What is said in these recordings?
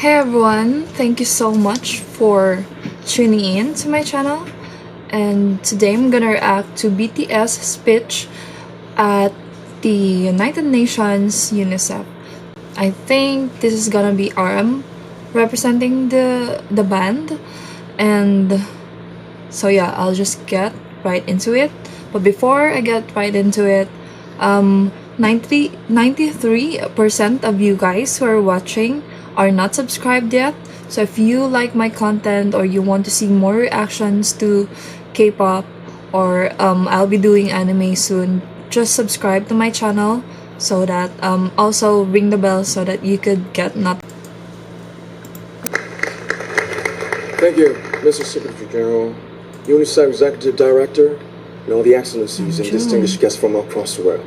Hey everyone, thank you so much for tuning in to my channel. And today I'm gonna react to BTS speech at the United Nations UNICEF. I think this is gonna be RM representing the band. And so yeah, I'll just get right into it. But before I get right into it, 93% of you guys who are watching are not subscribed yet. So if you like my content or you want to see more reactions to K-pop, or I'll be doing anime soon, just subscribe to my channel so that also ring the bell so that you could get not. Thank you, Mr. Secretary General, UNICEF Executive Director, and all the excellencies and distinguished guests from across the world.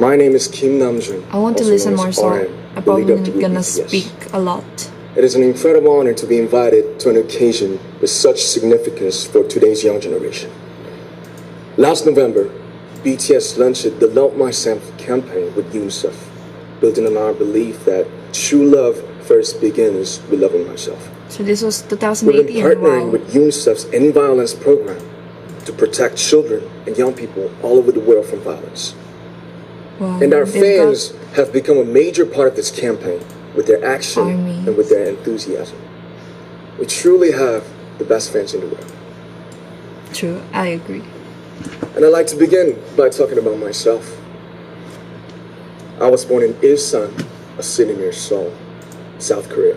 My name is Kim Namjoon. I want to also listen known more, as so RM, I'm the leader of probably the gonna BTS. speak a lot. It is an incredible honor to be invited to an occasion with such significance for today's young generation. Last November, BTS launched the Love Myself campaign with UNICEF, building on our belief that true love first begins with loving myself. So this was We've 2018. been partnering Wow. with UNICEF's End Violence program to protect children and young people all over the world from violence. Wow. And our They've fans have become a major part of this campaign with their action Armies. and with their enthusiasm. We truly have the best fans in the world. got true. I agree. And I'd like to begin by talking about myself. I was born in Ilsan, a city near Seoul, South Korea.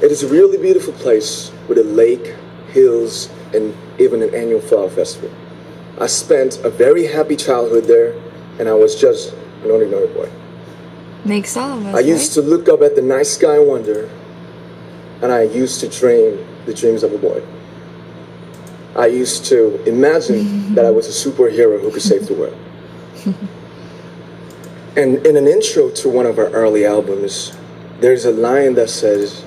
It is a really beautiful place with a lake, hills, and even an annual flower festival. I spent a very happy childhood there, and I was just an ordinary boy. Makes all of us, I used to look up at the night sky and wonder, and I used to dream the dreams of a boy. I used to imagine that I was a superhero who could save the world. And in an intro to one of our early albums, there's a line that says,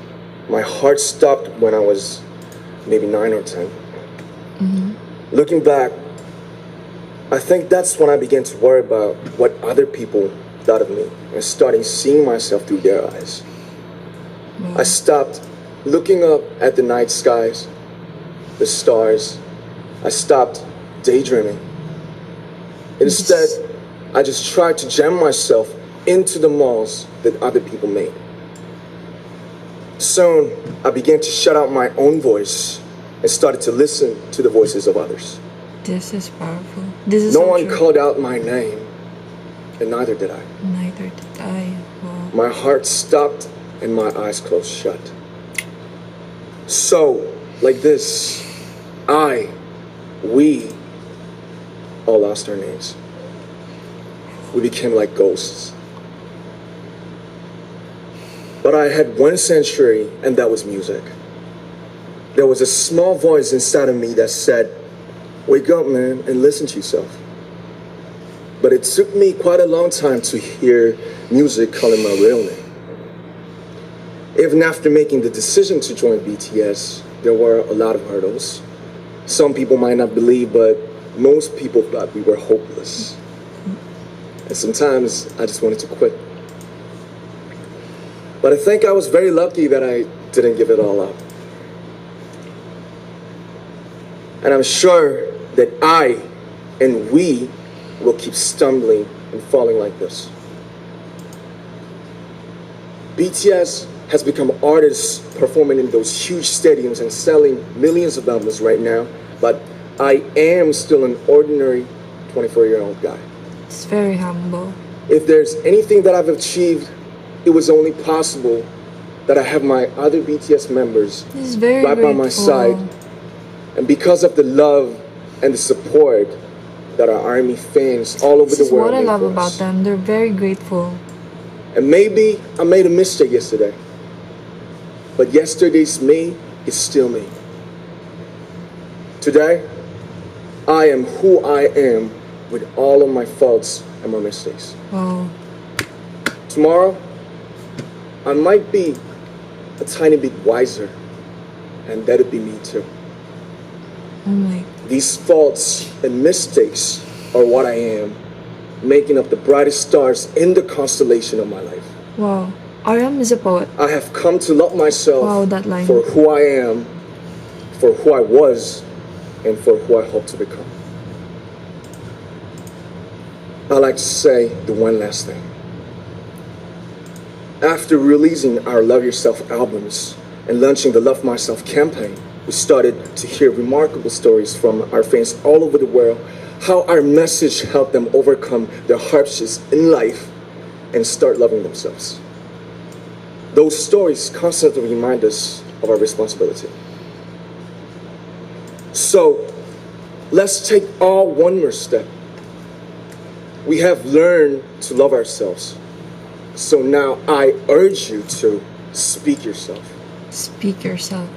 "My heart stopped when I was maybe 9 or 10. Looking back, I think that's when I began to worry about what other people thought of me and starting seeing myself through their eyes. I stopped looking up at the night skies, the stars. I stopped daydreaming. Instead, I just tried to jam myself into the malls that other people made. Soon, I began to shut out my own voice and started to listen to the voices of others. This is powerful. This is No so one true. called out my name, and neither did I. Neither did I. Wow. My heart stopped and my eyes closed shut. So, like this, we all lost our names. We became like ghosts. But I had one sanctuary, and that was music. There was a small voice inside of me that said, "Wake up, man, and listen to yourself." But it took me quite a long time to hear music calling my real name. Even after making the decision to join BTS, there were a lot of hurdles. Some people might not believe, but most people thought we were hopeless. And sometimes I just wanted to quit. But I think I was very lucky that I didn't give it all up. And I'm sure that I and we will keep stumbling and falling like this. BTS has become artists performing in those huge stadiums and selling millions of albums right now, but I am still an ordinary 24-year-old guy. It's very humble. If there's anything that I've achieved, it was only possible that I have my other BTS members This is very right by my grateful. side. And because of the love and the support that our ARMY fans all over This the is world what I made love for about us. them. They're very grateful. And maybe I made a mistake yesterday, but yesterday's me is still me. Today, I am who I am with all of my faults and my mistakes. Wow. Tomorrow, I might be a tiny bit wiser, and that'll be me too. Oh my. These faults and mistakes are what I am, making up the brightest stars in the constellation of my life. Wow. RM is a poet. I have come to love myself Wow, that line. for who I am, for who I was, and for who I hope to become. I like to say the one last thing. After releasing our Love Yourself albums and launching the Love Myself campaign, we started to hear remarkable stories from our fans all over the world, how our message helped them overcome their hardships in life and start loving themselves. Those stories constantly remind us of our responsibility. So, let's take all one more step. We have learned to love ourselves. So now I urge you to speak yourself. Speak yourself.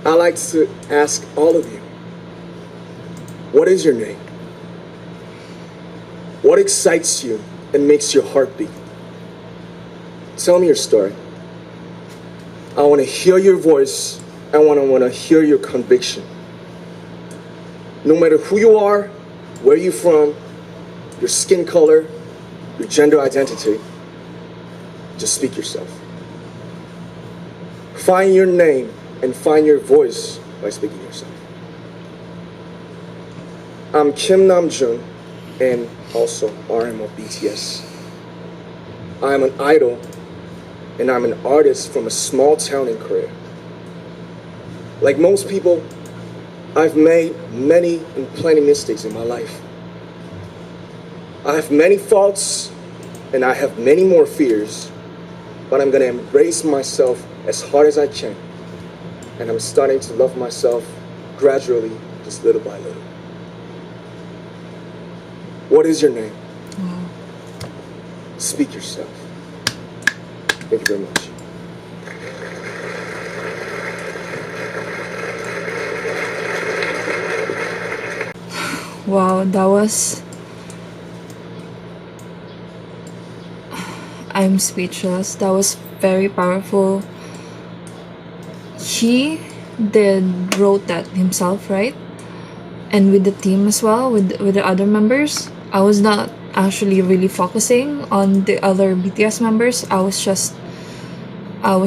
I like to ask all of you, what is your name? What excites you and makes your heart beat? Tell me your story. I want to hear your voice. I want to hear your conviction. No matter who you are, where you're from, your skin color, your gender identity, just speak yourself. Find your name and find your voice by speaking yourself. I'm Kim Namjoon and also RM of BTS. I am an idol and I'm an artist from a small town in Korea. Like most people, I've made many and plenty mistakes in my life. I have many faults and I have many more fears, but I'm gonna embrace myself as hard as I can. And I'm starting to love myself gradually, just little by little. What is your name? Speak yourself. Thank you very much. Wow, that was... I'm speechless. That was very powerful. He wrote that himself, right? And with the team as well, with the other members. I was not actually really focusing on the other BTS members. I was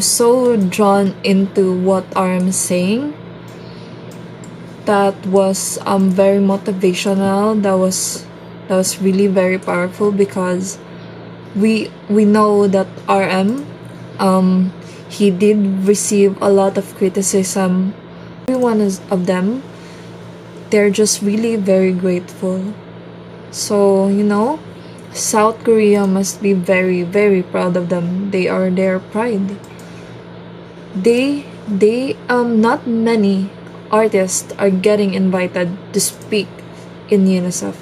so drawn into what RM is saying. That was very motivational. That was really very powerful, because we know that RM he did receive a lot of criticism. Every one of them, they're just really very grateful. So, South Korea must be very, very proud of them. They are their pride. They not many artists are getting invited to speak in UNICEF.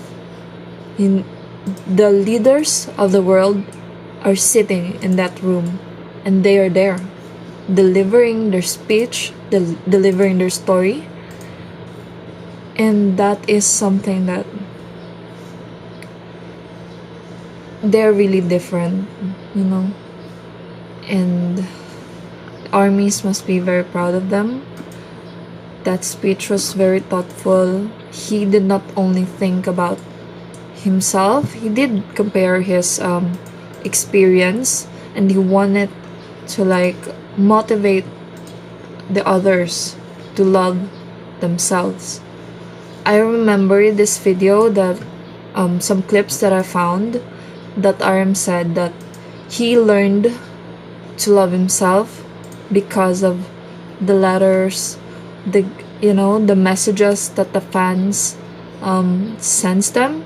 The leaders of the world are sitting in that room, and they are there, delivering their speech, delivering their story. And that is something that they're really different, and armies must be very proud of them. That speech was very thoughtful. He did not only think about himself, he did compare his experience, and he wanted to motivate the others to love themselves. I remember this video that some clips that I found, that RM said that he learned to love himself because of the letters, the messages that the fans sends them.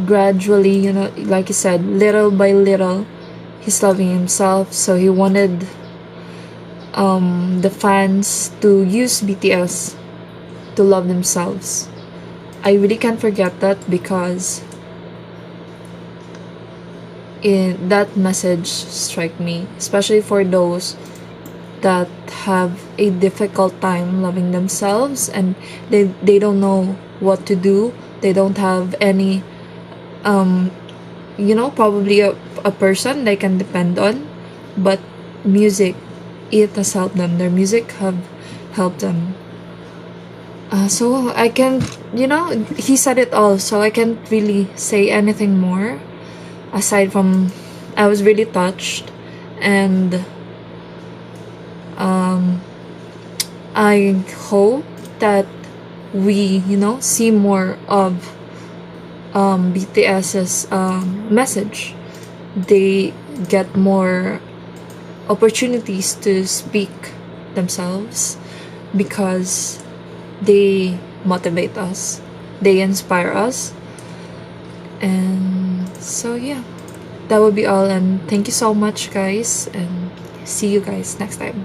Gradually, like he said, little by little, he's loving himself. So he wanted the fans to use BTS to love themselves. I really can't forget that, because that message struck me, especially for those that have a difficult time loving themselves, and they don't know what to do. They don't have any probably a person they can depend on, but music, it has helped them. Their music have helped them. So I can't, he said it all, so I can't really say anything more aside from I was really touched, and I hope that we, see more of BTS's message. They get more opportunities to speak themselves because they motivate us, they inspire us. And so, yeah, that would be all. And thank you so much, guys, and see you guys next time.